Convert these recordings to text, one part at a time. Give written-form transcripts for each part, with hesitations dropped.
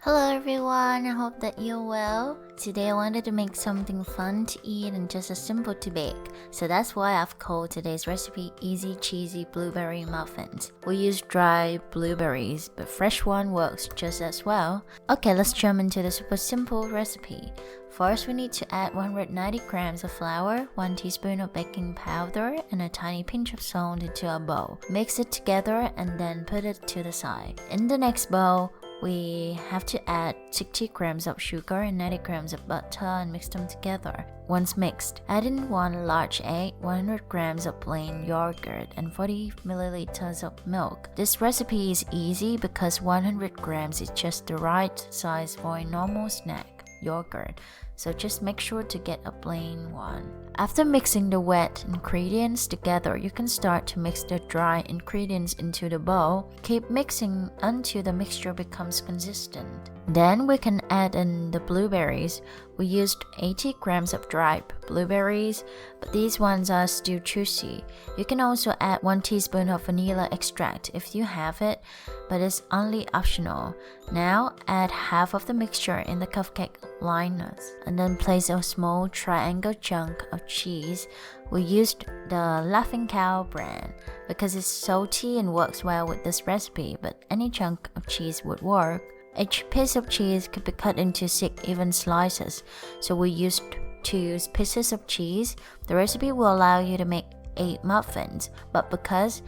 Hello everyone, I hope that you're well. Today I wanted to make something fun to eat and just as simple to bake. So that's why I've called today's recipe Easy Cheesy Blueberry Muffins. We use dry blueberries, but fresh one works just as well. Okay, let's jump into the super simple recipe. First, we need to add 190 grams of flour, 1 teaspoon of baking powder, and a tiny pinch of salt into a bowl. Mix it together and then put it to the side. In the next bowl, we have to add 60 grams of sugar and 90 grams of butter and mix them together. Once mixed, add in 1 large egg, 100 grams of plain yogurt, and 40 milliliters of milk. This recipe is easy because 100 grams is just the right size for a normal snack yogurt, so just make sure to get a plain one. After mixing the wet ingredients together, you can start to mix the dry ingredients into the bowl. Keep mixing until the mixture becomes consistent. Then we can add in the blueberries. We used 80 grams of dried blueberries, but these ones are still juicy. You can also add 1 teaspoon of vanilla extract if you have it, but it's only optional. Now add half of the mixture in the cupcake liners, and then place a small triangle chunk of cheese. We used the Laughing Cow brand because it's salty and works well with this recipe, but any chunk of cheese would work. Each piece of cheese could be cut into 6 even slices, so we used 2 pieces of cheese. The recipe will allow you to make 8 muffins, but because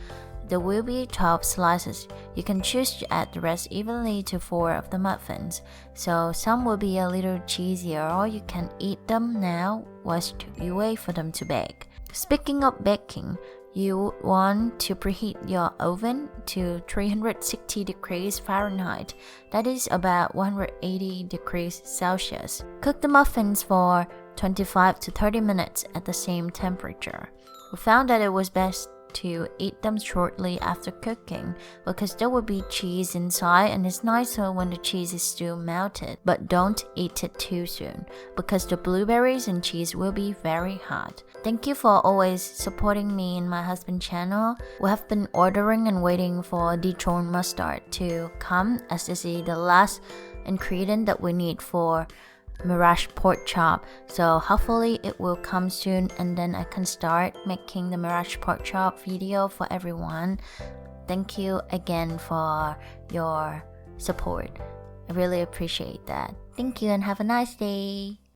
there will be 12 slices, you can choose to add the rest evenly to 4 of the muffins, so some will be a little cheesier, or you can eat them now whilst you wait for them to bake. Speaking of baking, you want to preheat your oven to 360 degrees Fahrenheit, that is about 180 degrees Celsius. Cook the muffins for 25 to 30 minutes at the same temperature. We found that it was best to eat them shortly after cooking because there will be cheese inside, and it's nicer when the cheese is still melted. But don't eat it too soon because the blueberries and cheese will be very hot. Thank you for always supporting me and my husband's channel. We have been ordering and waiting for Dijon mustard to come, as this is the last ingredient that we need for Mirage pork chop, so hopefully it will come soon, and then I can start making the Mirage pork chop video for everyone. Thank you again for your support. I really appreciate that. Thank you and have a nice day.